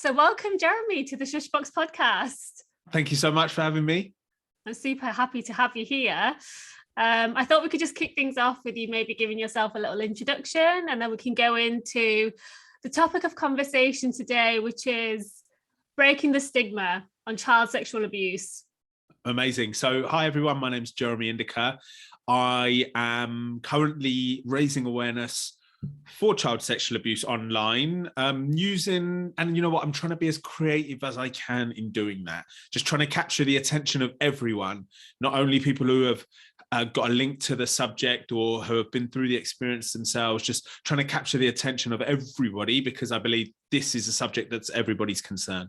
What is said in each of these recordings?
So welcome, Jeremy, to the Shushbox podcast. Thank you so much for having me. I'm super happy to have you here. I thought we could just kick things off with you maybe giving yourself a little introduction, and then we can go into the topic of conversation today, which is breaking the stigma on child sexual abuse. Amazing. So, hi everyone, my name's Jeremy Indika. I am currently raising awareness for child sexual abuse online, using, and you know what, I'm trying to be as creative as I can in doing that, just trying to capture the attention of everyone, not only people who have got a link to the subject or who have been through the experience themselves, just trying to capture the attention of everybody, because I believe this is a subject that's everybody's concern.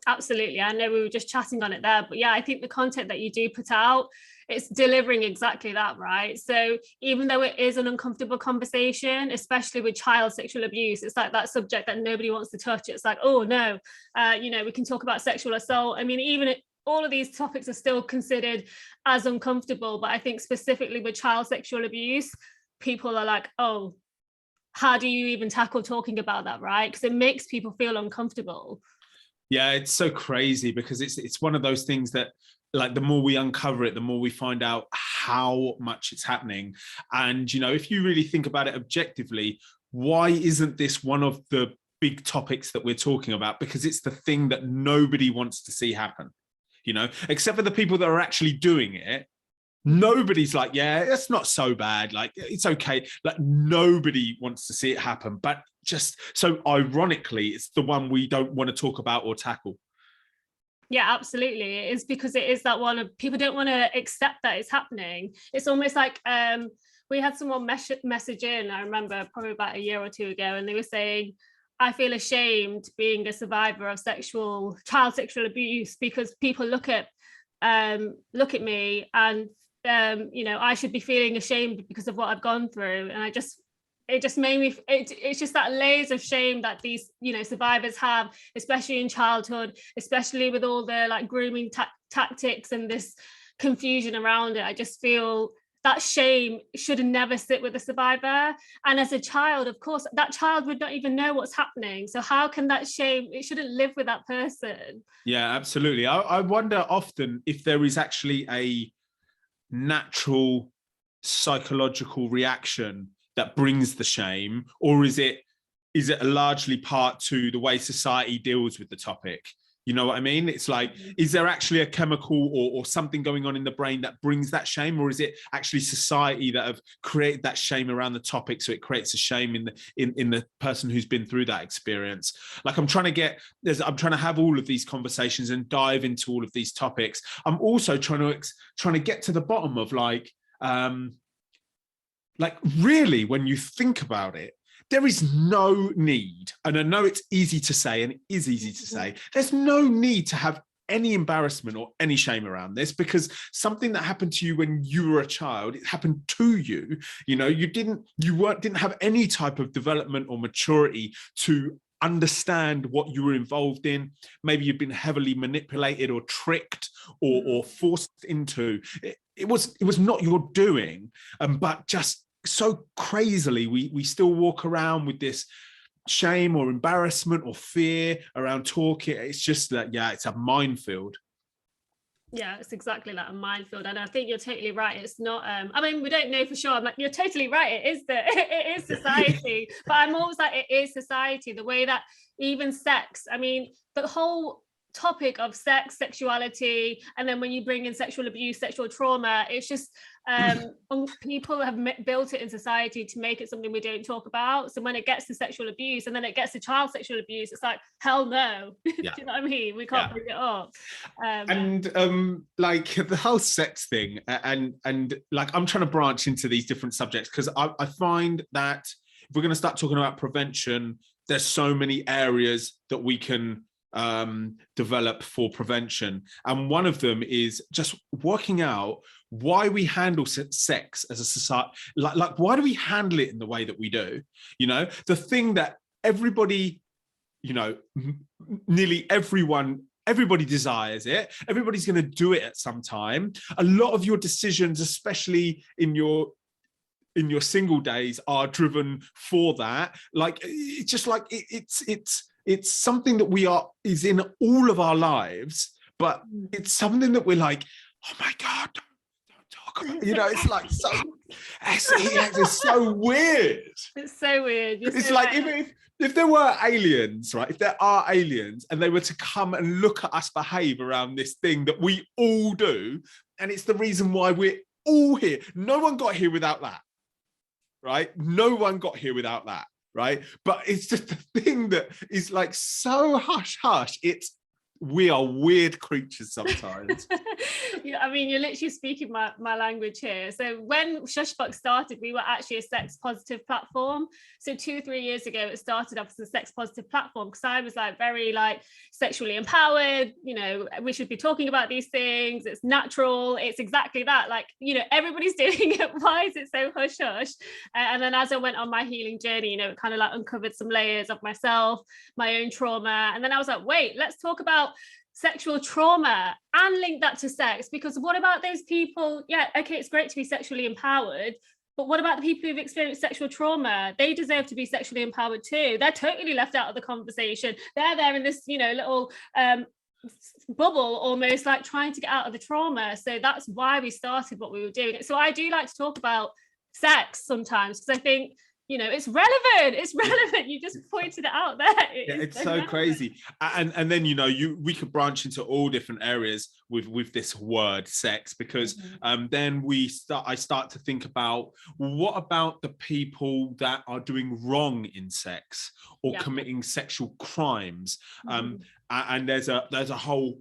Absolutely. I know we were just chatting on it there, but yeah, I think the content that you do put out, it's delivering exactly that, right? So even though it is an uncomfortable conversation, especially with child sexual abuse, it's like that subject that nobody wants to touch. It's like, oh no, we can talk about sexual assault. I mean, even all of these topics are still considered as uncomfortable, but I think specifically with child sexual abuse, people are like, oh, how do you even tackle talking about that, right? Because it makes people feel uncomfortable. Yeah, it's so crazy because it's one of those things that, like, the more we uncover it, the more we find out how much it's happening. And, you know, if you really think about it objectively, why isn't this one of the big topics that we're talking about? Because it's the thing that nobody wants to see happen, you know, except for the people that are actually doing it. Nobody's like, yeah, it's not so bad. Like, it's okay. Like, nobody wants to see it happen. But just so ironically, it's the one we don't want to talk about or tackle. Yeah, absolutely. It is because it is that one of people don't want to accept that it's happening. It's almost like we had someone message in, I remember probably about a year or two ago, and they were saying, I feel ashamed being a survivor of child sexual abuse because people look at me and I should be feeling ashamed because of what I've gone through. And it just made me, it's just that layers of shame that these, survivors have, especially in childhood, especially with all the like grooming tactics and this confusion around it. I just feel that shame should never sit with a survivor. And as a child, of course, that child would not even know what's happening. So how can that shame, it shouldn't live with that person. Yeah, absolutely. I wonder often if there is actually a natural psychological reaction that brings the shame, or is it a largely part to the way society deals with the topic? You know what I mean? It's like, is there actually a chemical or something going on in the brain that brings that shame, or is it actually society that have created that shame around the topic, so it creates a shame in the person who's been through that experience? Like, I'm trying to have all of these conversations and dive into all of these topics. I'm also trying to get to the bottom of like really, when you think about it, there is no need, and I know it's easy to say, and it is easy to say, there's no need to have any embarrassment or any shame around this, because something that happened to you when you were a child, it happened to you. You know, you didn't have any type of development or maturity to understand what you were involved in. Maybe you've been heavily manipulated or tricked or forced into. It was not your doing, but just so crazily we still walk around with this shame or embarrassment or fear around talking. It's just that, yeah, it's a minefield. Yeah, it's exactly like a minefield. And I think you're totally right. It's not, we don't know for sure. I'm like, you're totally right. It is society. But I'm always like, it is society. The way that even sex, I mean, the whole topic of sex, sexuality, and then when you bring in sexual abuse, sexual trauma, it's just people have built it in society to make it something we don't talk about. So when it gets to sexual abuse and then it gets to child sexual abuse, it's like, hell no. Yeah. Do you know what I mean? We can't bring it up. Like the whole sex thing, and like, I'm trying to branch into these different subjects because I find that if we're going to start talking about prevention, there's so many areas that we can develop for prevention, and one of them is just working out why we handle sex as a society. Like why do we handle it in the way that we do? You know, the thing that everybody, you know, nearly everybody desires it. Everybody's going to do it at some time. A lot of your decisions, especially in your single days, are driven for that. Like, it's just like it's it's something that is in all of our lives, but it's something that we're like, oh my God, don't talk about, it's like it's so weird. It's so weird. It's like if there were aliens, right? If there are aliens and they were to come and look at us behave around this thing that we all do, and it's the reason why we're all here. No one got here without that, right? No one got here without that, right? But it's just a thing that is like so hush hush. We are weird creatures sometimes. Yeah, I mean, you're literally speaking my language here. So when Shushbox started, we were actually a sex positive platform. So 2-3 years ago, it started off as a sex positive platform because I was like very like sexually empowered. We should be talking about these things. It's natural. It's exactly that. Like, everybody's doing it. Why is it so hush hush? And then as I went on my healing journey, it kind of like uncovered some layers of myself, my own trauma. And then I was like, wait, let's talk about sexual trauma and link that to sex, because what about those people? Yeah, okay, it's great to be sexually empowered, but what about the people who've experienced sexual trauma? They deserve to be sexually empowered too. They're totally left out of the conversation. They're there in this little bubble, almost like trying to get out of the trauma. So that's why we started what we were doing. So I do like to talk about sex sometimes, because I think it's relevant. You just pointed it out there. It's so crazy. And then, we could branch into all different areas with this word sex, because then I start to think about, what about the people that are doing wrong in sex or committing sexual crimes? And there's a whole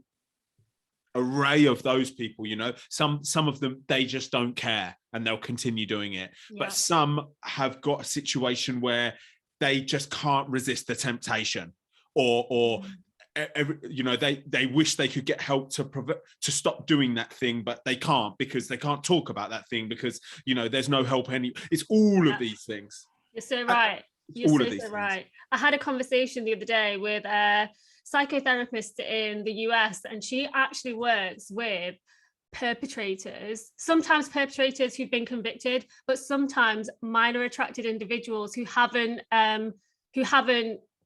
array of those people. Some of them, they just don't care and they'll continue doing it, but some have got a situation where they just can't resist the temptation, or they wish they could get help to stop doing that thing, but they can't, because they can't talk about that thing, because there's no help. It's all of these things. You're so right. You're so right. I had a conversation the other day with a psychotherapist in the US, and she actually works with perpetrators, sometimes perpetrators who've been convicted, but sometimes minor attracted individuals who haven't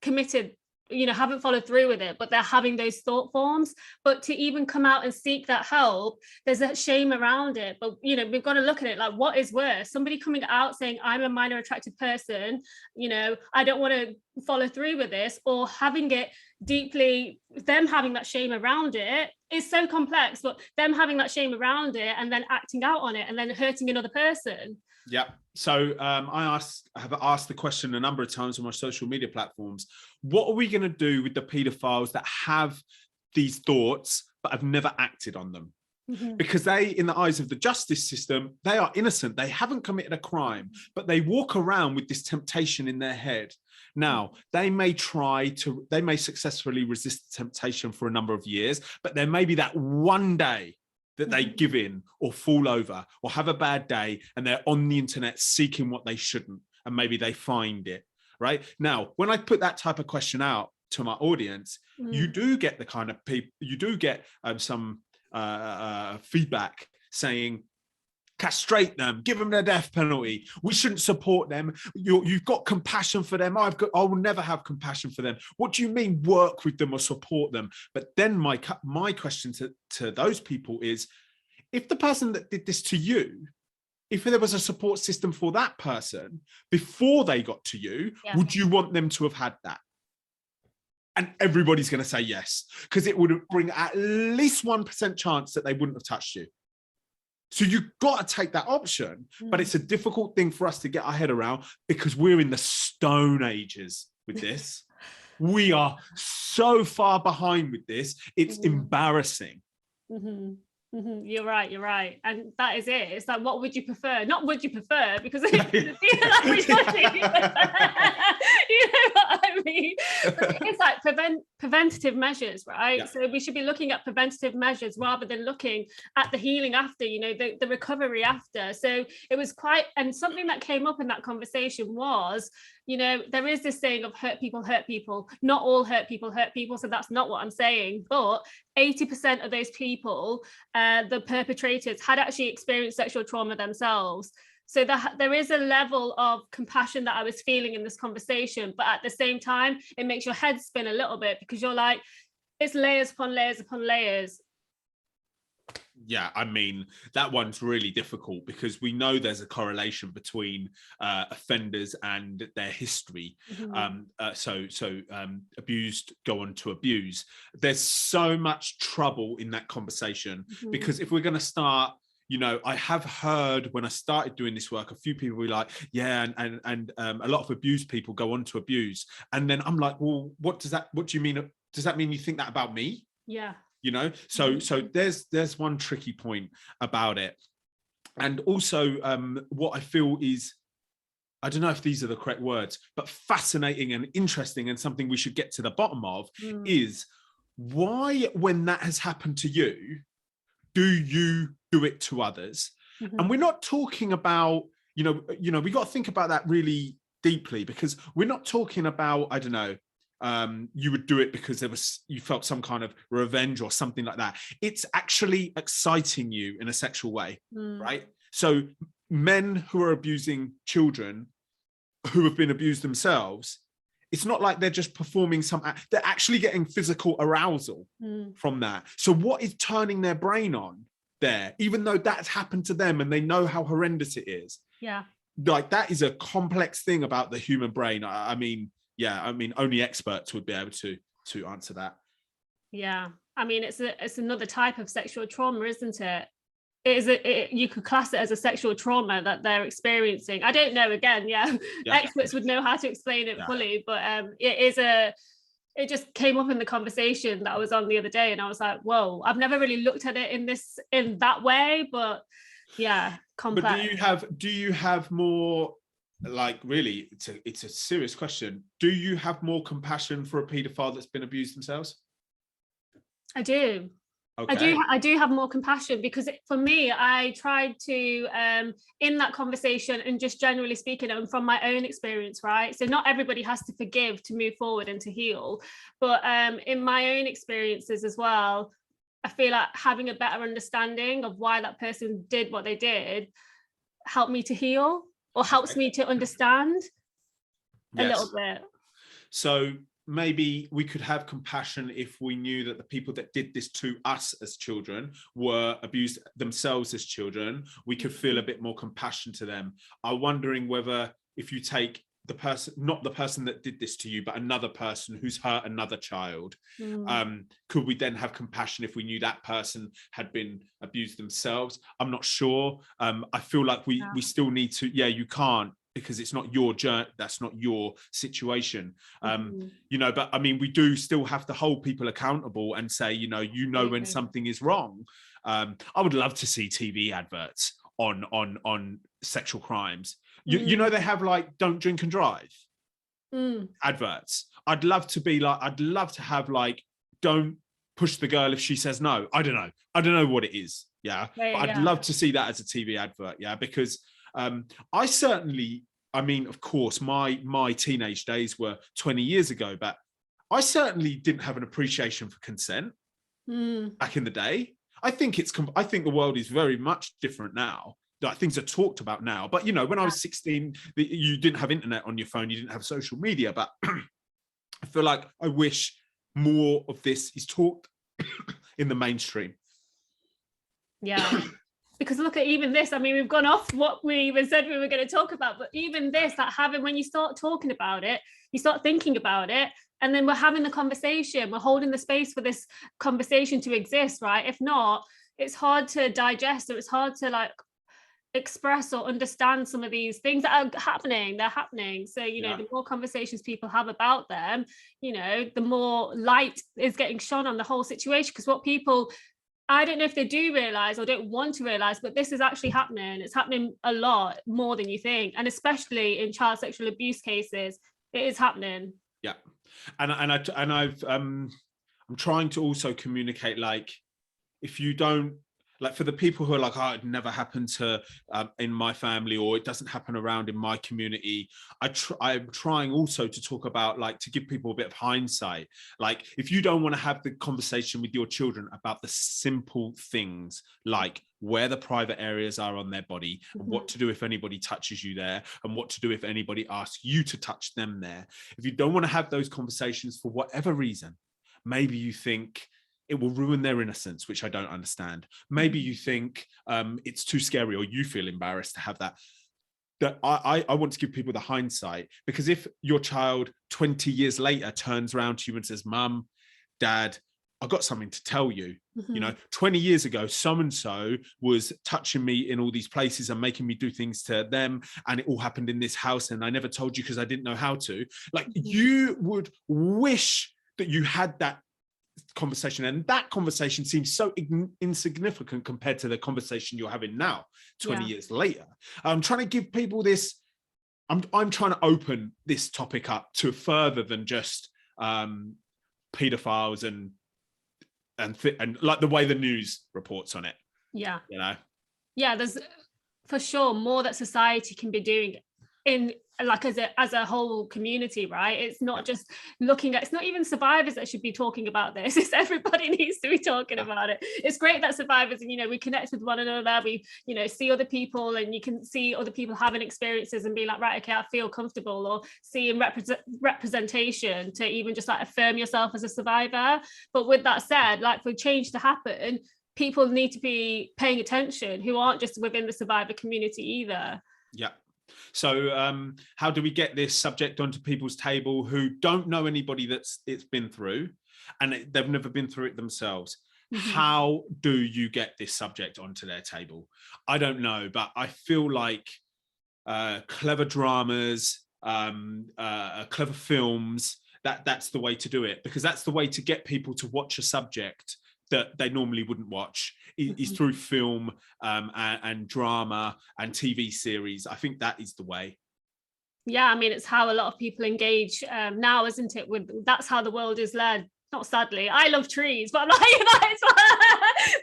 committed, haven't followed through with it, but they're having those thought forms. But to even come out and seek that help, there's a shame around it. But we've got to look at it like, what is worse? Somebody coming out saying, I'm a minor attracted person, I don't want to follow through with this, or having it deeply, them having that shame around it is so complex, but them having that shame around it and then acting out on it and then hurting another person. Yeah. So I have asked the question a number of times on my social media platforms. What are we going to do with the paedophiles that have these thoughts but have never acted on them? Because they, in the eyes of the justice system, they are innocent. They haven't committed a crime, but they walk around with this temptation in their head. Now, they may successfully resist the temptation for a number of years, but there may be that one day that they give in or fall over or have a bad day, and they're on the internet seeking what they shouldn't, and maybe they find it, right? Now, when I put that type of question out to my audience, you do get the kind of people, you do get some feedback saying, castrate them, give them the death penalty, we shouldn't support them, you've got compassion for them, I will never have compassion for them. What do you mean work with them or support them? But then my question to those people is, if the person that did this to you, if there was a support system for that person before they got to you, would you want them to have had that? And everybody's going to say yes, because it would bring at least 1% chance that they wouldn't have touched you. So you've got to take that option, but it's a difficult thing for us to get our head around, because we're in the stone ages with this. We are so far behind with this. It's embarrassing. You're right. And that is it. It's like, what would you prefer? Not would you prefer, because you know what I mean? But it's like preventative measures, right? Yeah. So we should be looking at preventative measures rather than looking at the healing after, the recovery after. So it was and something that came up in that conversation was, there is this saying of hurt people. Not all hurt people. So that's not what I'm saying. But 80% of those people, the perpetrators, had actually experienced sexual trauma themselves. So that there is a level of compassion that I was feeling in this conversation, but at the same time, it makes your head spin a little bit, because you're like, it's layers upon layers upon layers. Yeah, I mean, that one's really difficult, because we know there's a correlation between offenders and their history. Abused go on to abuse. There's so much trouble in that conversation, because if we're going to start, you know, I have heard when I started doing this work, a few people were like, yeah, and a lot of abused people go on to abuse. And then I'm like, well, what do you mean? Does that mean you think that about me? Yeah. You know, so there's one tricky point about it. And also what I feel is, I don't know if these are the correct words, but fascinating and interesting, and something we should get to the bottom of, is why, when that has happened to you, do you do it to others? And we're not talking about, you know, we got to think about that really deeply, because we're not talking about, I don't know, you would do it because you felt some kind of revenge or something like that. It's actually exciting you in a sexual way, right? So men who are abusing children who have been abused themselves, it's not like they're just performing they're actually getting physical arousal from that. So what is turning their brain on there, even though that's happened to them and they know how horrendous it is? Yeah. Like, that is a complex thing about the human brain. I mean, only experts would be able to answer that. Yeah. I mean, it's another type of sexual trauma, isn't it? You could class it as a sexual trauma that they're experiencing. I don't know, again, experts would know how to explain it fully, but it just came up in the conversation that I was on the other day, and I was like, whoa, I've never really looked at it in that way, but yeah, complex. But do you have more, like, really, it's a serious question, do you have more compassion for a paedophile that's been abused themselves? I do. Okay. I do have more compassion, because for me, I tried to, in that conversation, and just generally speaking, and from my own experience, right? So not everybody has to forgive to move forward and to heal. But in my own experiences as well, I feel like having a better understanding of why that person did what they did helped me to heal, or helps me to understand a little bit. So maybe we could have compassion if we knew that the people that did this to us as children were abused themselves as children. We could feel a bit more compassion to them. I'm wondering whether, if you take the person, not the person that did this to you, but another person who's hurt another child, could we then have compassion if we knew that person had been abused themselves? I'm not sure. I feel like we still need to, you can't, because it's not your journey, that's not your situation. You know, but I mean, we do still have to hold people accountable and say, you know when something is wrong. I would love to see TV adverts on sexual crimes. You know, they have like don't drink and drive adverts. I'd love to have like, don't push the girl if she says no. I don't know what it is. But I'd love to see that as a TV advert. Because I certainly, I mean, of course, my teenage days were 20 years ago, but I certainly didn't have an appreciation for consent back in the day. I think the world is very much different now. Like, things are talked about now, but when I was 16, you didn't have internet on your phone, you didn't have social media. But I feel like I wish more of this is talked in the mainstream. Because look at even this, I mean, we've gone off what we even said we were going to talk about, but even this, that when you start talking about it, you start thinking about it, and then we're having the conversation, we're holding the space for this conversation to exist, right? If not, it's hard to digest, or it's hard to like express or understand some of these things that are happening. They're happening. So, the more conversations people have about them, the more light is getting shone on the whole situation. Because what people, I don't know if they do realize or don't want to realize, but this is actually happening. It's happening a lot more than you think. And especially in child sexual abuse cases, it is happening. Yeah. And I'm trying to also communicate, like, if you don't, Like for the people who are like, oh, it never happened to in my family, or it doesn't happen around in my community. I'm trying also to talk about, like, to give people a bit of hindsight. Like, if you don't want to have the conversation with your children about the simple things, like where the private areas are on their body, and what to do if anybody touches you there, and what to do if anybody asks you to touch them there. If you don't want to have those conversations for whatever reason, maybe you think it will ruin their innocence, which I don't understand. Maybe you think it's too scary, or you feel embarrassed to have that. That I want to give people the hindsight, because if your child 20 years later turns around to you and says, Mum, Dad, I've got something to tell you. You know, 20 years ago, so-and-so was touching me in all these places and making me do things to them, and it all happened in this house, and I never told you because I didn't know how to. Like, you would wish that you had that conversation, and that conversation seems so insignificant compared to the conversation you're having now, 20 years later. I'm trying to give people this, I'm trying to open this topic up to further than just paedophiles and like the way the news reports on it. You know, there's for sure more that society can be doing in, like, as a whole community, right? It's not just looking at, it's not even survivors that should be talking about this. It's everybody needs to be talking about it. It's great that survivors, and, you know, we connect with one another, we, you know, see other people, and you can see other people having experiences and be like, right, okay, I feel comfortable, or seeing representation to even just like affirm yourself as a survivor. But with that said, like, for change to happen, people need to be paying attention who aren't just within the survivor community either. So how do we get this subject onto people's table who don't know anybody it's been through, and they've never been through it themselves? How do you get this subject onto their table? I don't know, but I feel like clever dramas, clever films, that's the way to do it, because that's the way to get people to watch a subject that they normally wouldn't watch, is through film and drama and TV series. I think that is the way. Yeah, I mean, it's how a lot of people engage now, isn't it? That's how the world is led. Not sadly, I love trees, but I'm like, you know,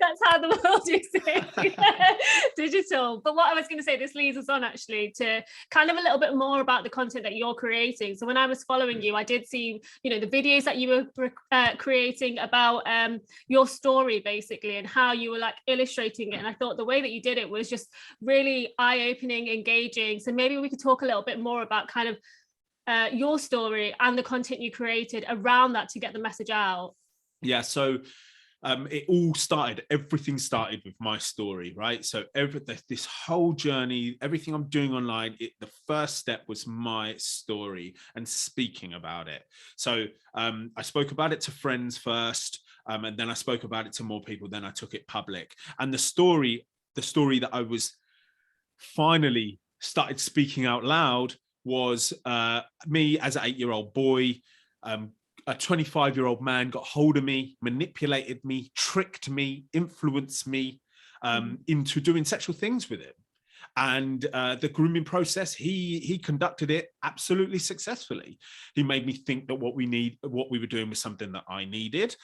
that's how the world is digital. But what I was going to say, this leads us on actually to kind of a little bit more about the content that you're creating. So when I was following you, I did see, you know, the videos that you were creating about your story basically, and how you were like illustrating it. And I thought the way that you did it was just really eye-opening, engaging. So maybe we could talk a little bit more about kind of your story and the content you created around that to get the message out. So everything started with my story, right? So this whole journey, everything I'm doing online, the first step was my story and speaking about it. So I spoke about it to friends first, and then I spoke about it to more people, then I took it public. And the story that I was finally started speaking out loud was me as an 8-year-old boy. A 25-year-old man got hold of me, manipulated me, tricked me, influenced me into doing sexual things with him. And the grooming process, he conducted it absolutely successfully. He made me think that what we were doing was something that I needed.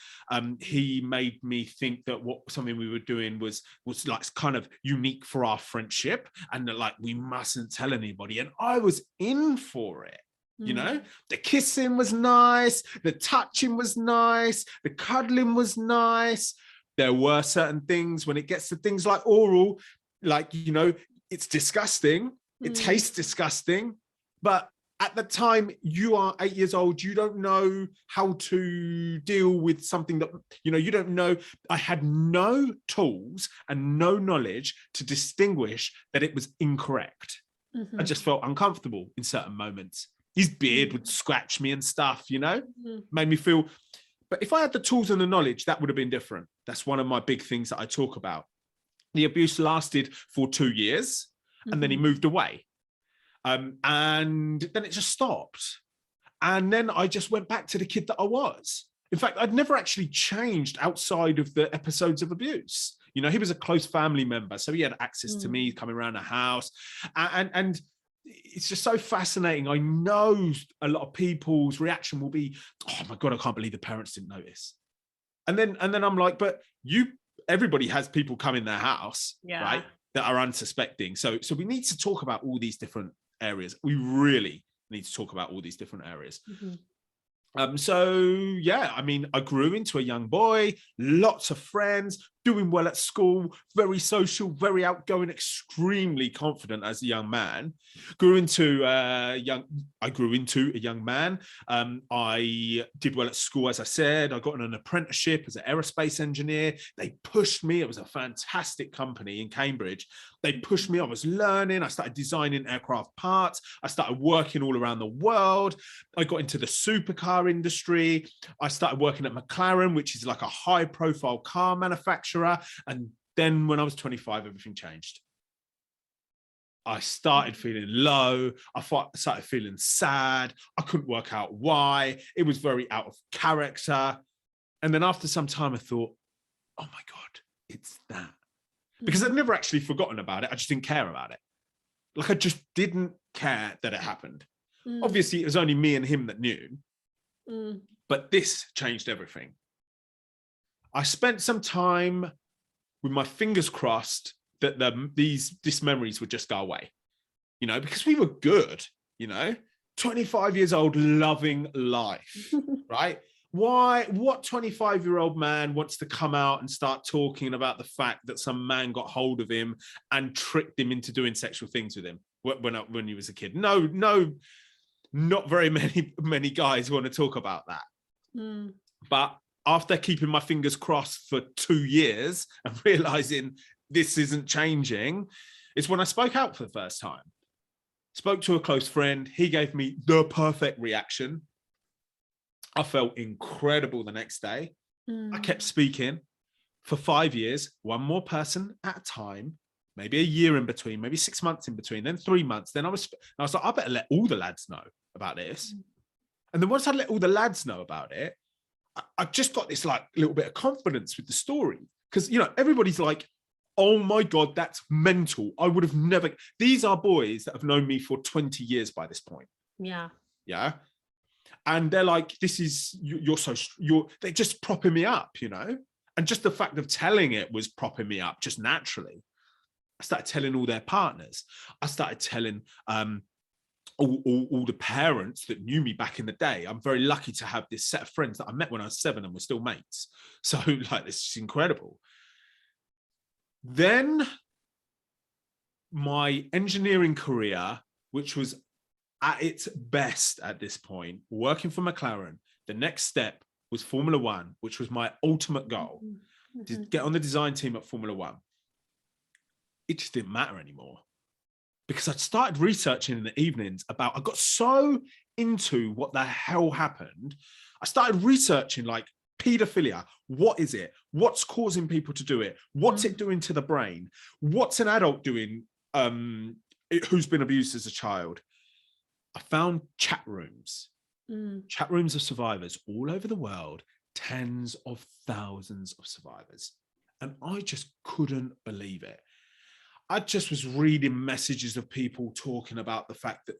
He made me think that something we were doing was like kind of unique for our friendship, and that like we mustn't tell anybody. And I was in for it. You know, the kissing was nice, the touching was nice, the cuddling was nice. There were certain things when it gets to things like oral, like, you know, it's disgusting. It tastes disgusting. But at the time, you are 8 years old. You don't know how to deal with something that, you know, you don't know. I had no tools and no knowledge to distinguish that it was incorrect. I just felt uncomfortable in certain moments. His beard would scratch me and stuff, you know, made me feel. But if I had the tools and the knowledge, that would have been different. That's one of my big things that I talk about. The abuse lasted for 2 years, and then he moved away. And then it just stopped. And then I just went back to the kid that I was. In fact, I'd never actually changed outside of the episodes of abuse. You know, he was a close family member, so he had access to me coming around the house. And it's just so fascinating. I know a lot of people's reaction will be, oh my God, I can't believe the parents didn't notice. And then I'm like, but you everybody has people come in their house, Yeah. right, that are unsuspecting. So we need to talk about all these different areas. We really need to talk about all these different areas. So yeah, I mean, I grew into a young boy, lots of friends, doing well at school, very social, very outgoing, extremely confident as a young man. I grew into a young man. I did well at school, as I said. I got an apprenticeship as an aerospace engineer. They pushed me. It was a fantastic company in Cambridge. They pushed me. I was learning. I started designing aircraft parts. I started working all around the world. I got into the supercar industry. I started working at McLaren, which is like a high-profile car manufacturer. And then when I was 25, everything changed. I started feeling low. I started feeling sad. I couldn't work out why. It was very out of character. And then after some time, I thought, oh my God, it's that. Because I'd never actually forgotten about it. I just didn't care about it. Like, I just didn't care that it happened. Obviously, it was only me and him that knew. But this changed everything. I spent some time with my fingers crossed that these memories would just go away, you know, because we were good, you know, 25 years old, loving life, right? What 25-year-old man wants to come out and start talking about the fact that some man got hold of him and tricked him into doing sexual things with him when he was a kid? No, not very many guys want to talk about that. But after keeping my fingers crossed for 2 years and realizing this isn't changing, it's when I spoke out for the first time. Spoke to a close friend. He gave me the perfect reaction. I felt incredible the next day. I kept speaking for 5 years, one more person at a time, maybe a year in between, maybe 6 months in between, then 3 months. Then I was like, I better let all the lads know about this. And then once I let all the lads know about it, I just got this like little bit of confidence with the story. Because, you know, everybody's like, oh my God, that's mental. I would have never. These are boys that have known me for 20 years by this point. Yeah. And they're like, this is, they're just propping me up, you know? And just the fact of telling it was propping me up just naturally. I started telling all their partners. I started telling all the parents that knew me back in the day. I'm very lucky to have this set of friends that I met when I was 7 and we're still mates. So like, this is incredible. Then my engineering career, which was at its best at this point, working for McLaren, the next step was Formula One, which was my ultimate goal, to get on the design team at Formula One. It just didn't matter anymore. Because I'd started researching in the evenings about, I got so into what the hell happened. I started researching like paedophilia. What is it? What's causing people to do it? What's it doing to the brain? What's an adult doing who's been abused as a child? I found chat rooms of survivors all over the world, tens of thousands of survivors. And I just couldn't believe it. I just was reading messages of people talking about the fact that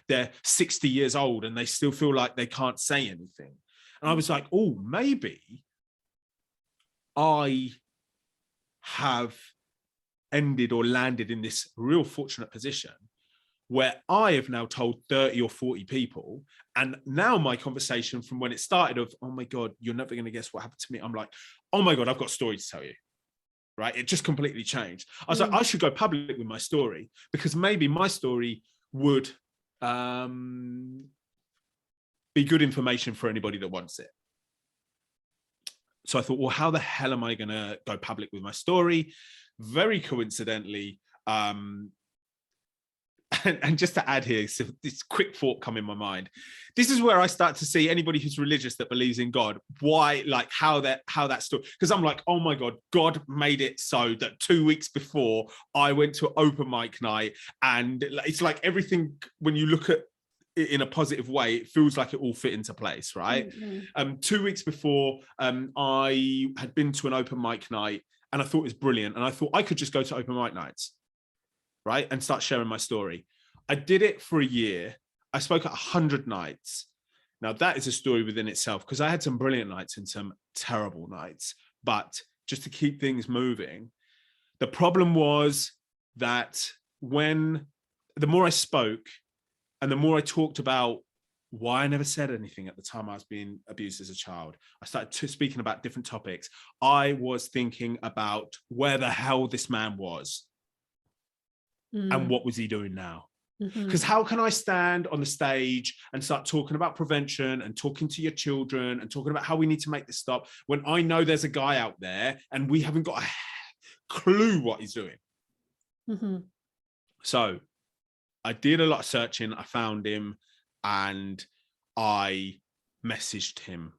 they're 60 years old and they still feel like they can't say anything. And I was like, oh, maybe I have ended or landed in this real fortunate position where I have now told 30 or 40 people. And now my conversation from when it started of, oh my God, you're never going to guess what happened to me. I'm like, oh my God, I've got a story to tell you. Right? It just completely changed. I was like, I should go public with my story because maybe my story would be good information for anybody that wants it. So I thought, well, how the hell am I going to go public with my story? Very coincidentally, and just to add here, so this quick thought come in my mind. This is where I start to see anybody who's religious that believes in God, why, like how that story, because I'm like, oh my God, God made it so that 2 weeks before I went to open mic night, and it's like everything, when you look at it in a positive way, it feels like it all fit into place, right? 2 weeks before, I had been to an open mic night and I thought it was brilliant. And I thought I could just go to open mic nights, right? And start sharing my story. I did it for a year. I spoke at 100 nights. Now that is a story within itself because I had some brilliant nights and some terrible nights, but just to keep things moving. The problem was that when the more I spoke and the more I talked about why I never said anything at the time I was being abused as a child, I started speaking about different topics. I was thinking about where the hell this man was and what was he doing now? Because how can I stand on the stage and start talking about prevention and talking to your children and talking about how we need to make this stop when I know there's a guy out there and we haven't got a clue what he's doing? So I did a lot of searching. I found him and I messaged him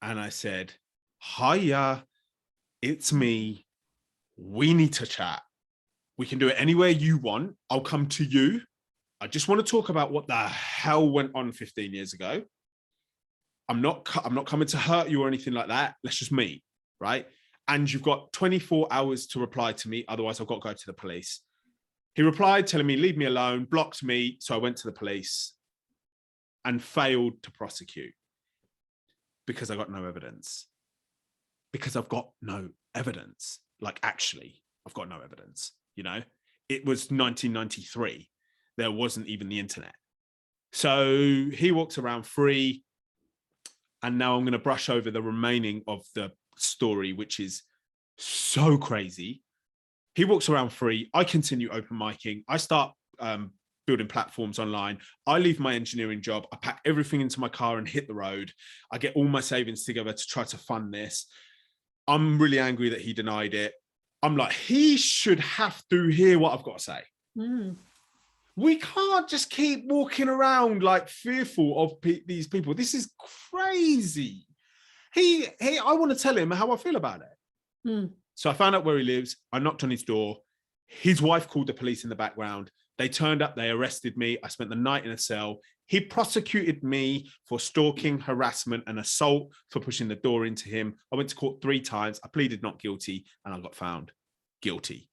and I said, hiya, it's me. We need to chat. We can do it anywhere you want. I'll come to you. I just want to talk about what the hell went on 15 years ago. I'm not coming to hurt you or anything like that. Let's just meet, right? And you've got 24 hours to reply to me. Otherwise, I've got to go to the police. He replied, telling me, leave me alone, blocked me. So I went to the police and failed to prosecute because I got no evidence. Because I've got no evidence. Like, actually, I've got no evidence. You know, it was 1993. There wasn't even the internet. So he walks around free. And now I'm going to brush over the remaining of the story, which is so crazy. He walks around free. I continue open micing. I start building platforms online. I leave my engineering job. I pack everything into my car and hit the road. I get all my savings together to try to fund this. I'm really angry that he denied it. I'm like, he should have to hear what I've got to say. We can't just keep walking around like fearful of these people. This is crazy. I want to tell him how I feel about it. So I found out where he lives. I knocked on his door. His wife called the police in the background. They turned up. They arrested me. I spent the night in a cell. He prosecuted me for stalking, harassment, and assault for pushing the door into him. I went to court 3 times. I pleaded not guilty, and I got found guilty.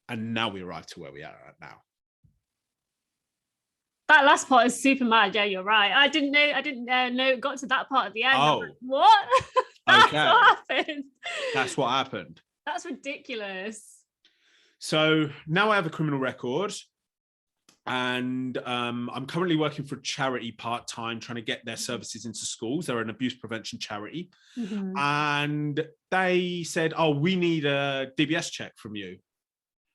And now we arrived to where we are at now. That last part is super mad. Yeah, you're right. I didn't know it got to that part at the end. Oh. Like, what? That's Okay. what happened. That's what happened. That's ridiculous. So now I have a criminal record. And I'm currently working for a charity part-time, trying to get their services into schools. They're an abuse prevention charity. And they said, oh, we need a DBS check from you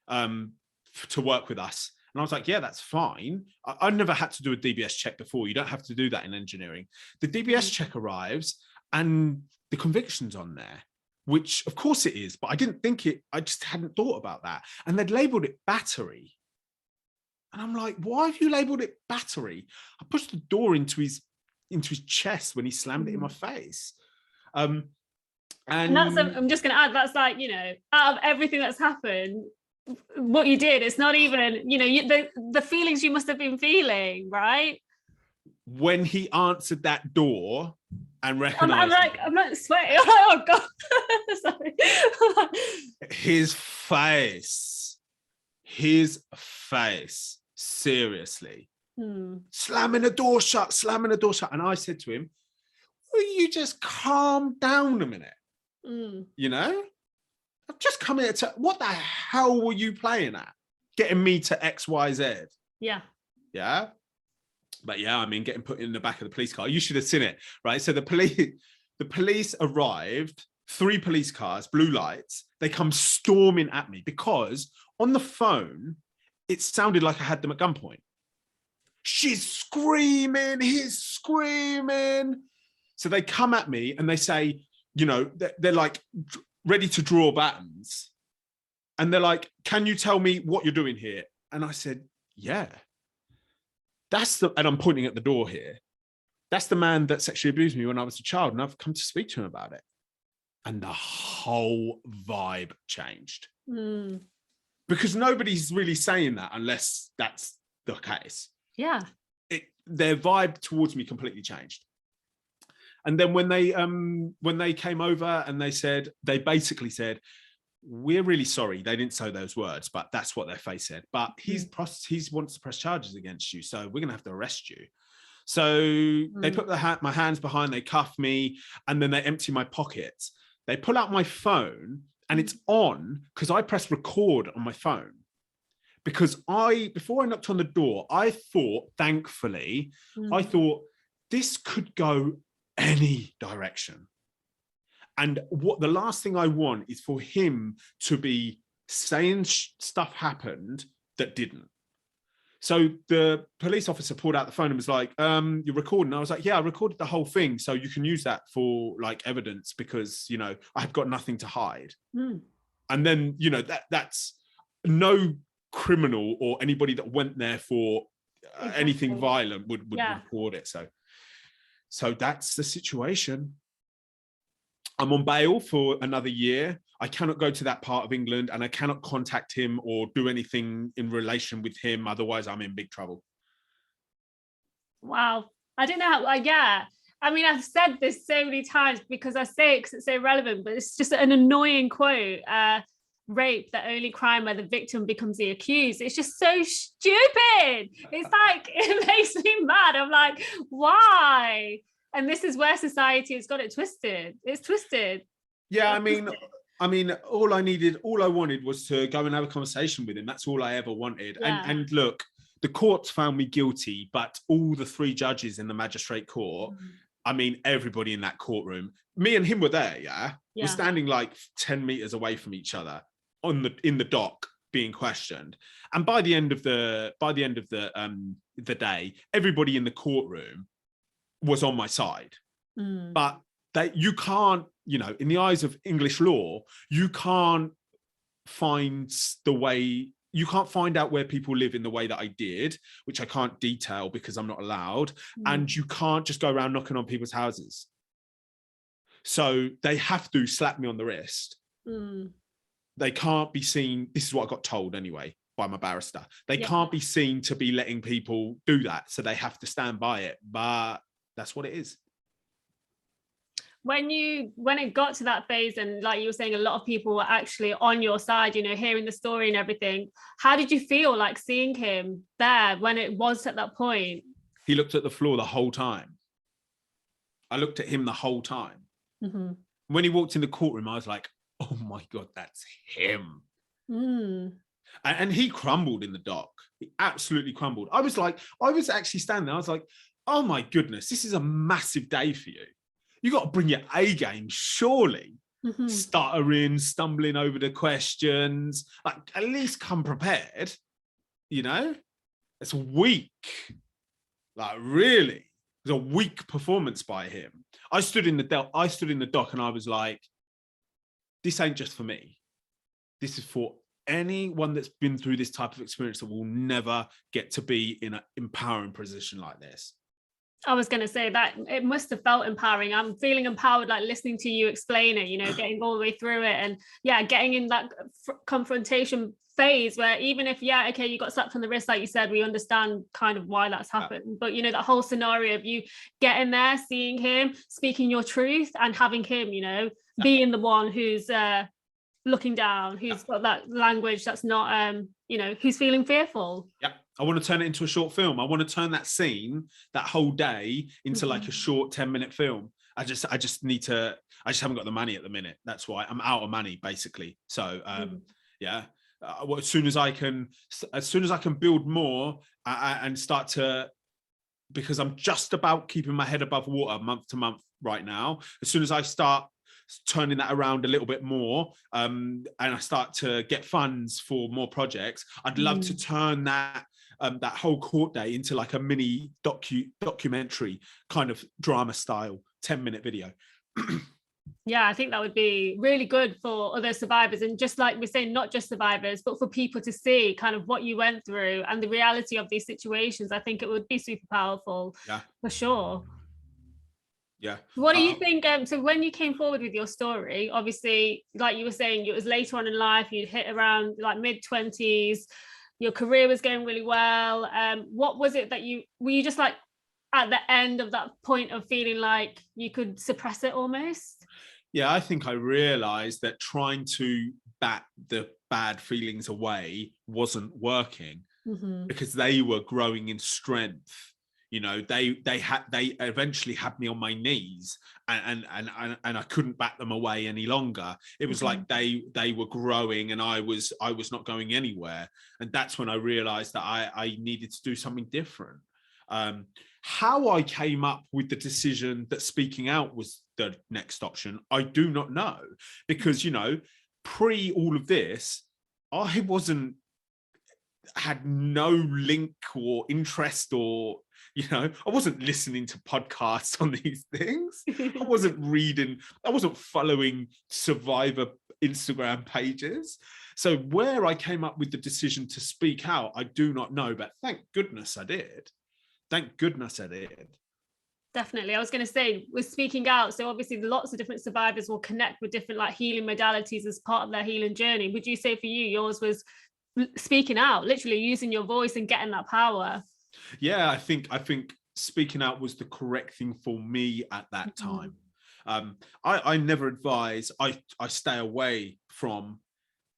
to work with us. And I was like, yeah, that's fine. I've never had to do a DBS check before. You don't have to do that in engineering. The DBS check arrives and the conviction's on there, which of course it is, but I didn't think it, I just hadn't thought about that. And they'd labeled it battery. And I'm like, why have you labeled it battery? I pushed the door into his chest when he slammed it in my face. And that's, I'm just going to add, that's like, you know, out of everything that's happened, what you did, it's not even, you know, the feelings you must have been feeling, right? When he answered that door and recognized I'm like sweating. Oh God. Sorry. his face, seriously. Slamming the door shut. And I said to him, will you just calm down a minute? You know? I've just come here to, what the hell were you playing at? Getting me to XYZ. Yeah. But yeah, I mean, getting put in the back of the police car. You should have seen it, right? So the police arrived, 3 police cars, blue lights. They come storming at me because on the phone, it sounded like I had them at gunpoint. She's screaming, he's screaming. So they come at me and they say, you know, they're like ready to draw batons. And they're like, can you tell me what you're doing here? And I said, yeah. And I'm pointing at the door here. That's the man that sexually abused me when I was a child. And I've come to speak to him about it. And the whole vibe changed. Because nobody's really saying that unless that's the case. Yeah. Their vibe towards me completely changed. And then when they came over and they basically said, we're really sorry. They didn't say those words, but that's what their face said. But he wants to press charges against you. So we're going to have to arrest you. So they put my hands behind, they cuff me, and then they empty my pockets. They pull out my phone And it's on because I pressed record on my phone. Because before I knocked on the door, I thought, thankfully, I thought this could go any direction. And the last thing I want is for him to be saying stuff happened that didn't. So the police officer pulled out the phone and was like, you're recording? I was like, yeah, I recorded the whole thing. So you can use that for like evidence because, you know, I've got nothing to hide. And then, you know, that's no criminal or anybody that went there for anything violent would record it. So that's the situation. I'm on bail for another year. I cannot go to that part of England and I cannot contact him or do anything in relation with him. Otherwise, I'm in big trouble. Wow. I don't know how, yeah. I mean, I've said this so many times because I say it because it's so relevant, but it's just an annoying quote. Rape, the only crime where the victim becomes the accused. It's just so stupid. It's like, it makes me mad. I'm like, why? And this is where society has got it twisted. It's twisted. Yeah, I mean, all I wanted was to go and have a conversation with him. That's all I ever wanted. Yeah. And look, the courts found me guilty, but all the 3 judges in the magistrate court, I mean, everybody in that courtroom, me and him were there, yeah? We're standing like 10 meters away from each other in the dock being questioned. And by the end of the day, everybody in the courtroom was on my side. But you can't, you know, in the eyes of English law, you can't find out where people live in the way that I did, which I can't detail because I'm not allowed. And you can't just go around knocking on people's houses. So they have to slap me on the wrist. They can't be seen. This is what I got told anyway by my barrister. They can't be seen to be letting people do that. So they have to stand by it. But that's what it is. When it got to that phase, and like you were saying, a lot of people were actually on your side, you know, hearing the story and everything. How did you feel like seeing him there when it was at that point? He looked at the floor the whole time. I looked at him the whole time. When he walked in the courtroom, I was like, oh my God, that's him. And he crumbled in the dock. He absolutely crumbled. I was actually standing there. I was like, oh my goodness, this is a massive day for you. You got to bring your A game, surely. Stuttering, stumbling over the questions. Like, at least come prepared. You know, it's weak. Like, really, it was a weak performance by him. I stood in the dock, and I was like, this ain't just for me. This is for anyone that's been through this type of experience that will never get to be in an empowering position like this. I was going to say that it must have felt empowering. I'm feeling empowered, like listening to you explain it, you know, getting all the way through it, and getting in that confrontation phase where even if, okay, you got slapped on the wrist, like you said, we understand kind of why that's happened. But, you know, that whole scenario of you getting there, seeing him, speaking your truth, and having him, you know, being the one who's looking down, who's got that language that's not, you know, who's feeling fearful. Yeah. I want to turn it into a short film. I want to turn that scene, that whole day, into like a short 10-minute film. I just haven't got the money at the minute. That's why I'm out of money, basically. So, as soon as I can build more and start to, because I'm just about keeping my head above water month to month right now. As soon as I start turning that around a little bit more, and I start to get funds for more projects, I'd love to turn that whole court day into like a mini documentary kind of drama style 10-minute video. Yeah, I think that would be really good for other survivors, and just like we're saying, not just survivors, but for people to see kind of what you went through and the reality of these situations. I think it would be super powerful, for sure. Yeah. What do you think? So when you came forward with your story, obviously, like you were saying, it was later on in life, you'd hit around like mid-20s, your career was going really well. What was it that were you just like at the end of that point of feeling like you could suppress it almost? Yeah, I think I realized that trying to bat the bad feelings away wasn't working, because they were growing in strength. they eventually had me on my knees, and I couldn't back them away any longer. It was like they were growing, and I was not going anywhere. And that's when I realized that I needed to do something different. How I came up with the decision that speaking out was the next option, I do not know, because pre all of this, I had no link or interest, or I wasn't listening to podcasts on these things. I wasn't reading, I wasn't following survivor Instagram pages. So where I came up with the decision to speak out, I do not know, but thank goodness I did. Thank goodness I did. Definitely. I was going to say, with speaking out, so obviously lots of different survivors will connect with different healing modalities as part of their healing journey. Would you say for you, yours was speaking out, literally using your voice and getting that power? Yeah, I think speaking out was the correct thing for me at that time. I never advise, I stay away from,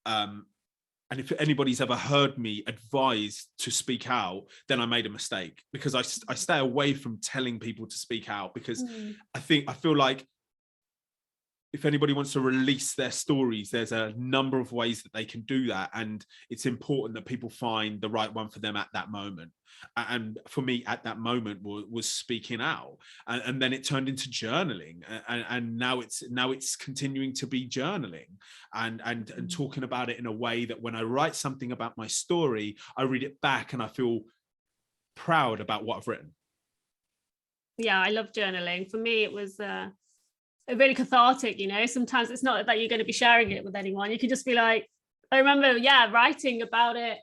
and if anybody's ever heard me advise to speak out, then I made a mistake, because I stay away from telling people to speak out, because I feel like if anybody wants to release their stories, there's a number of ways that they can do that. And it's important that people find the right one for them at that moment. And for me at that moment was speaking out. And then it turned into journaling. And now it's continuing to be journaling and talking about it in a way that when I write something about my story, I read it back and I feel proud about what I've written. Yeah, I love journaling. For me, it was really cathartic. Sometimes it's not that you're going to be sharing it with anyone. You can just be like, I remember writing about it,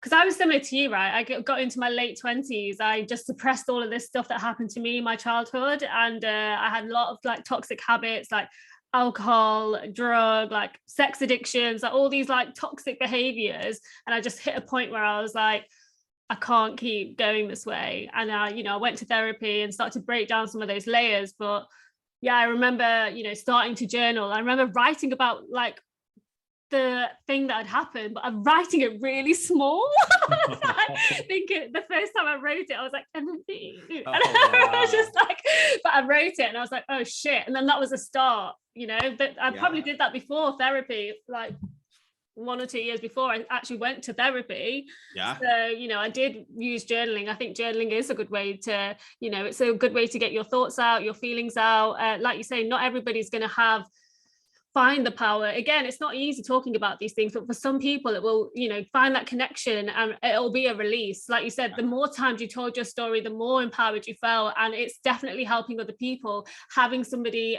because I was similar to you, right? I got into my late 20s. I just suppressed all of this stuff that happened to me in my childhood, and I had a lot of toxic habits, like alcohol, drug, sex addictions, all these toxic behaviors. And I just hit a point where I was like, I can't keep going this way. And I went to therapy and started to break down some of those layers. But yeah, I remember, starting to journal. I remember writing about the thing that had happened, but I'm writing it really small. I think the first time I wrote it, I was like, empathy. Wow. I was just but I wrote it and I was like, oh shit. And then that was a start, that I probably did that before therapy, 1 or 2 years before I actually went to therapy. So I did use journaling. I think journaling is a good way to, it's a good way to get your thoughts out, your feelings out. Like you say, not everybody's going to find the power. Again, it's not easy talking about these things, but for some people it will, find that connection and it'll be a release. Like you said, the more times you told your story, the more empowered you felt, and it's definitely helping other people. Having somebody,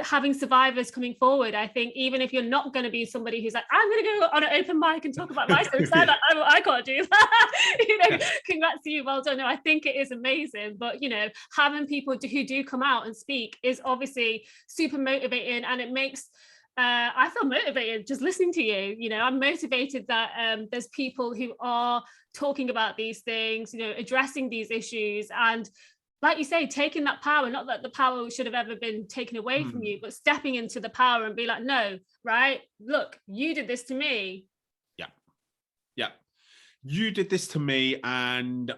having survivors coming forward. I think even if you're not going to be somebody who's like, I'm going to go on an open mic and talk about my story, I can't do that. Congrats to you, well done. No, I think it is amazing, but having people who do come out and speak is obviously super motivating, and it makes I feel motivated just listening to you. I'm motivated that there's people who are talking about these things, addressing these issues, and like you say, taking that power. Not that the power should have ever been taken away from you, but stepping into the power and be like, no, right, look, you did this to me. Yeah, you did this to me, and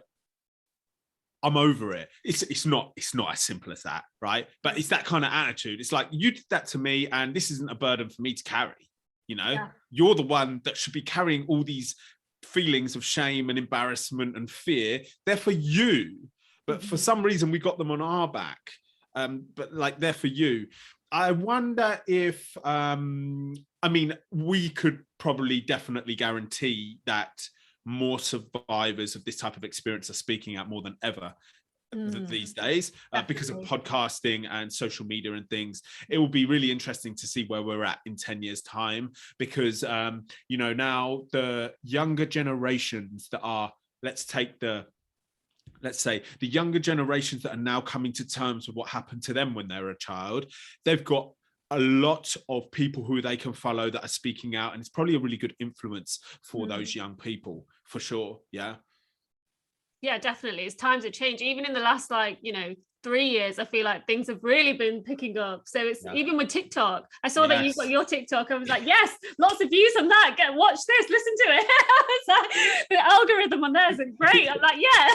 I'm over it. It's not as simple as that, right? But it's that kind of attitude. It's like, you did that to me, and this isn't a burden for me to carry. You're the one that should be carrying all these feelings of shame and embarrassment and fear. They're for you, but for some reason we got them on our back. But they're for you. I wonder if we could probably definitely guarantee that more survivors of this type of experience are speaking out more than ever these days, because of podcasting and social media and things. It will be really interesting to see where we're at in 10 years time, because now the younger generations that are, let's say the younger generations that are now coming to terms with what happened to them when they were a child, they've got a lot of people who they can follow that are speaking out, and it's probably a really good influence for those young people, for sure. Yeah, definitely. It's times have changed. Even in the last 3 years, I feel like things have really been picking up. So it's even with TikTok. I saw that you've got your TikTok. I was like, yes, lots of views on that. Watch this, listen to it. It's like, the algorithm on there is great. I'm like, yeah,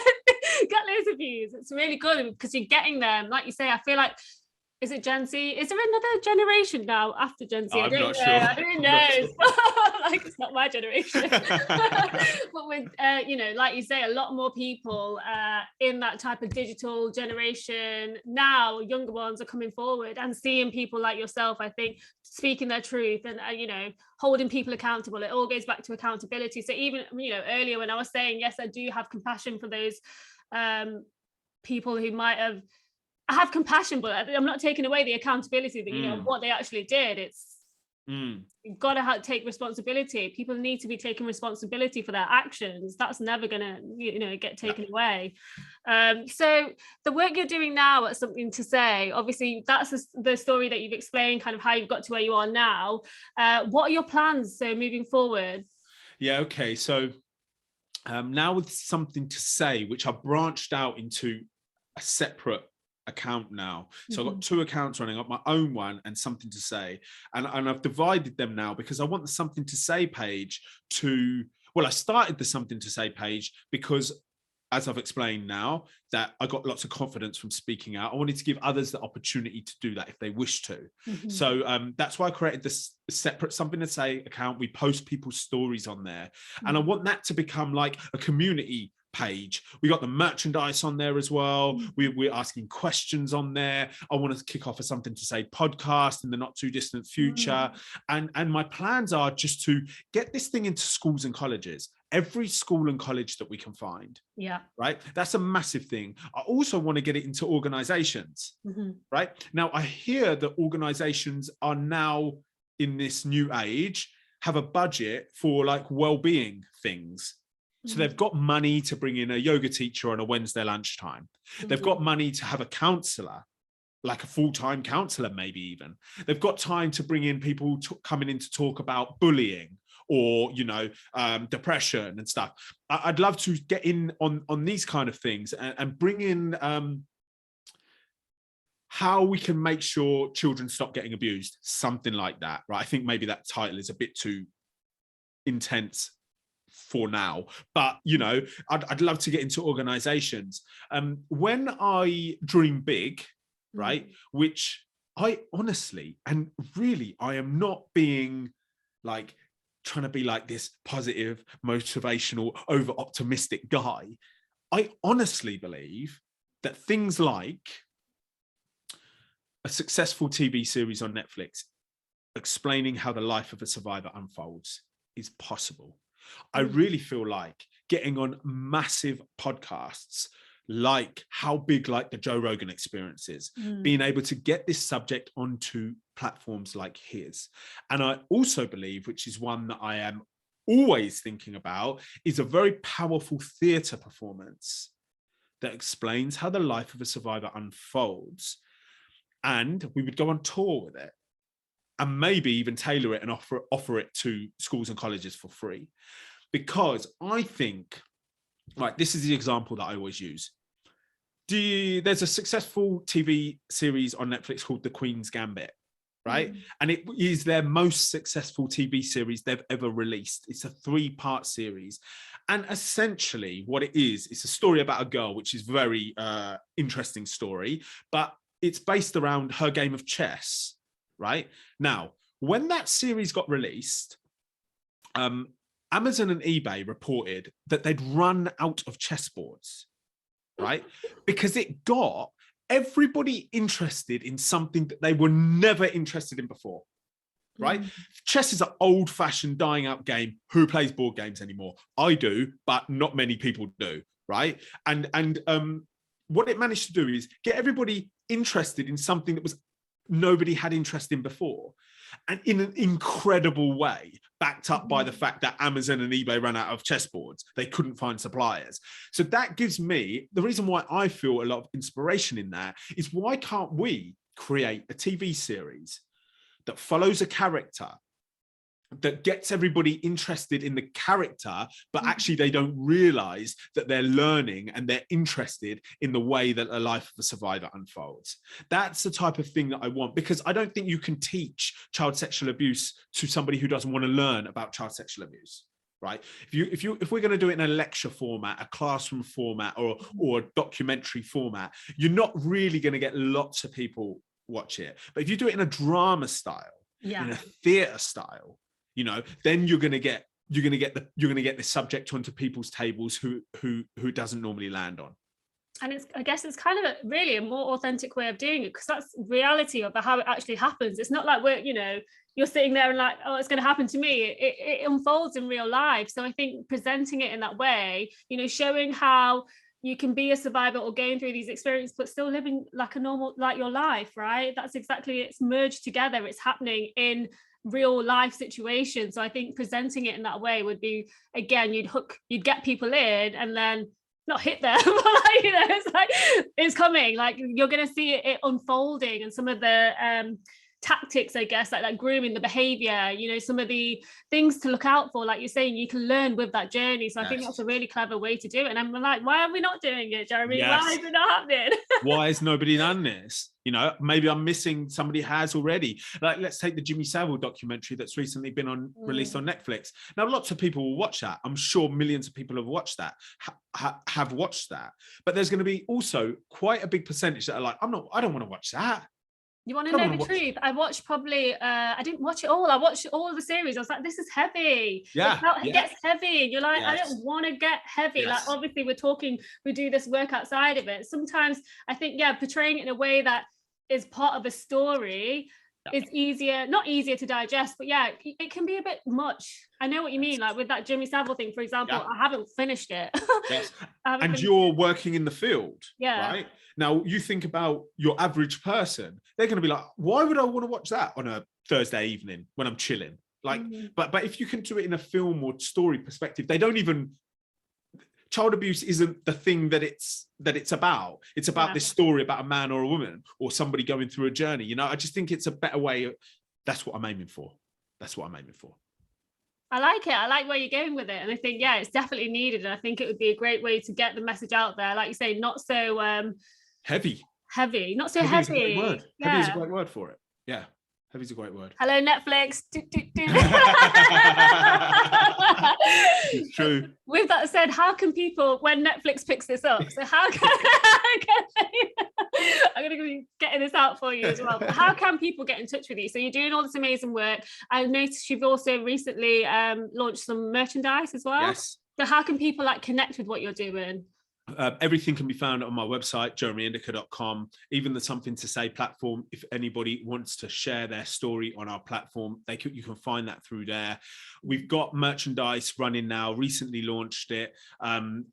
get loads of views. It's really good because you're getting them. Like you say, I feel like, is it Gen Z? Is there another generation now after Gen Z? I don't know. Sure. Who knows? Like, it's not my generation. But with, like you say, a lot more people in that type of digital generation now, younger ones are coming forward and seeing people like yourself, I think, speaking their truth and, holding people accountable. It all goes back to accountability. So even, earlier when I was saying, yes, I do have compassion for those people who might have, I have compassion, but I'm not taking away the accountability that, what they actually did. It's, you've got to take responsibility. People need to be taking responsibility for their actions. That's never going to, get taken away. So the work you're doing now at Something to Say, obviously that's the story that you've explained, kind of how you've got to where you are now. What are your plans, so moving forward? Yeah, okay. So now with Something to Say, which I branched out into a separate account now. So I've got 2 accounts running, up my own one and Something to Say, and I've divided them now because I want the Something to Say page to, I started the Something to Say page because, as I've explained now, that I got lots of confidence from speaking out. I wanted to give others the opportunity to do that if they wish to. So that's why I created this separate Something to Say account. We post people's stories on there, and I want that to become like a community page. We got the merchandise on there as well. We're asking questions on there. I want to kick off a Something to Say podcast in the not too distant future. And my plans are just to get this thing into schools and colleges, every school and college that we can find. Yeah. Right. That's a massive thing. I also want to get it into organizations. Right. Now, I hear that organizations are now in this new age have a budget for like well-being things. So they've got money to bring in a yoga teacher on a Wednesday lunchtime. They've got money to have a counselor, like a full-time counselor, maybe even. They've got time to bring in people coming in to talk about bullying or, depression and stuff. I'd love to get in on these kind of things and bring in how we can make sure children stop getting abused, something like that, right? I think maybe that title is a bit too intense for now, but I'd love to get into organizations. When I dream big, right, which I honestly and really, I am not being like trying to be like this positive, motivational, over optimistic guy. I honestly believe that things like a successful TV series on Netflix explaining how the life of a survivor unfolds is possible. I really feel like getting on massive podcasts, like how big like the Joe Rogan Experience is, being able to get this subject onto platforms like his. And I also believe, which is one that I am always thinking about, is a very powerful theatre performance that explains how the life of a survivor unfolds. And we would go on tour with it. And maybe even tailor it and offer it to schools and colleges for free. Because I think, like, this is the example that I always use. There's a successful TV series on Netflix called The Queen's Gambit, right? And it is their most successful TV series they've ever released. It's a 3-part series. And essentially what it is, it's a story about a girl, which is very interesting story, but it's based around her game of chess. Right now, when that series got released, Amazon and eBay reported that they'd run out of chessboards, right? Because it got everybody interested in something that they were never interested in before, right? Chess is an old-fashioned, dying-out game. Who plays board games anymore? I do, but not many people do, right? And what it managed to do is get everybody interested in something that was nobody had interest in before, and in an incredible way, backed up by the fact that Amazon and eBay ran out of chessboards. They couldn't find suppliers. So that gives me, the reason why I feel a lot of inspiration in that is, why can't we create a TV series that follows a character that gets everybody interested in the character, but actually they don't realize that they're learning and they're interested in the way that a life of a survivor unfolds. That's the type of thing that I want, because I don't think you can teach child sexual abuse to somebody who doesn't want to learn about child sexual abuse. Right? If we're going to do it in a lecture format, a classroom format, or a documentary format, you're not really going to get lots of people watch it. But if you do it in a drama style, in a theatre style, you know, then you're going to get this subject onto people's tables who it doesn't normally land on. And I guess it's kind of really a more authentic way of doing it, because that's reality of how it actually happens. It's not like you're sitting there and like, oh, it's going to happen to me. It unfolds in real life. So I think presenting it in that way, showing how you can be a survivor or going through these experiences, but still living like your life, right? That's exactly, it's merged together. It's happening in real life situations. So I think presenting it in that way would be, again, you'd get people in and then not hit them, but it's coming. Like you're going to see it unfolding, and some of the tactics, I guess, like grooming, the behavior, some of the things to look out for, like you're saying, you can learn with that journey. So I think that's a really clever way to do it. And I'm like, why are we not doing it, Jeremy? Yes. Why is it not happening? Why has nobody done this? Maybe I'm missing, somebody has already. Like, let's take the Jimmy Savile documentary that's recently been released on Netflix. Now, lots of people will watch that. I'm sure millions of people have watched that, have watched that. But there's going to be also quite a big percentage that are like, I don't want to watch that. You want to know the truth? I watched probably, I didn't watch it all. I watched all of the series. I was like, this is heavy. Yeah. It gets heavy. You're like, I don't want to get heavy. Like, obviously we do this work outside of it. Sometimes I think, portraying it in a way that is part of a story is not easier to digest, but it can be a bit much. I know what you mean. Like with that Jimmy Savile thing, for example, I haven't finished it. Yes. And you're working in the field, right? Now, you think about your average person, they're going to be like, why would I want to watch that on a Thursday evening when I'm chilling? Like, but if you can do it in a film or story perspective, they don't even, child abuse isn't the thing that it's about. It's about this story about a man or a woman or somebody going through a journey. I just think it's a better way. That's what I'm aiming for. I like it. I like where you're going with it. And I think, it's definitely needed. And I think it would be a great way to get the message out there. Like you say, not so heavy. Not so heavy. Is a great word. Heavy is a great word for it. Yeah. Heavy is a great word. Hello, Netflix. It's true. With that said, how can people, when Netflix picks this up, so how can I'm going to be getting this out for you as well, but how can people get in touch with you? So you're doing all this amazing work. I noticed you've also recently launched some merchandise as well. Yes. So how can people connect with what you're doing? Everything can be found on my website, jeremyindika.com. Even the Something to Say platform, if anybody wants to share their story on our platform, you can find that through there. We've got merchandise running now, recently launched it, and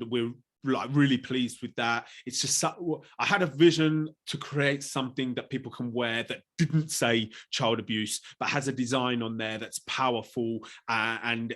we're really pleased with that. It's just, I had a vision to create something that people can wear that didn't say child abuse, but has a design on there that's powerful, and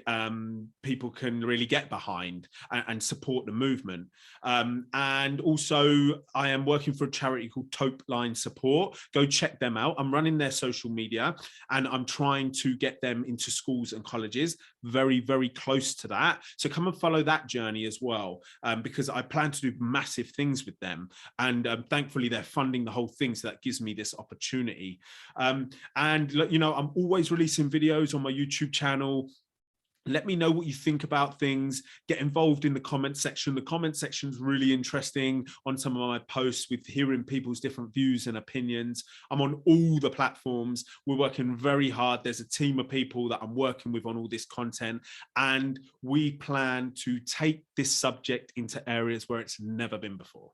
people can really get behind and support the movement. And also, I am working for a charity called Taupe Line Support. Go check them out. I'm running their social media, and I'm trying to get them into schools and colleges, very, very close to that. So come and follow that journey as well, because I plan to do massive things with them. And thankfully, they're funding the whole thing. So that gives me this opportunity. And I'm always releasing videos on my YouTube channel. Let me know what you think about things. Get involved in the comment section. The comment section is really interesting on some of my posts, with hearing people's different views and opinions. I'm on all the platforms. We're working very hard. There's a team of people that I'm working with on all this content, and we plan to take this subject into areas where it's never been before.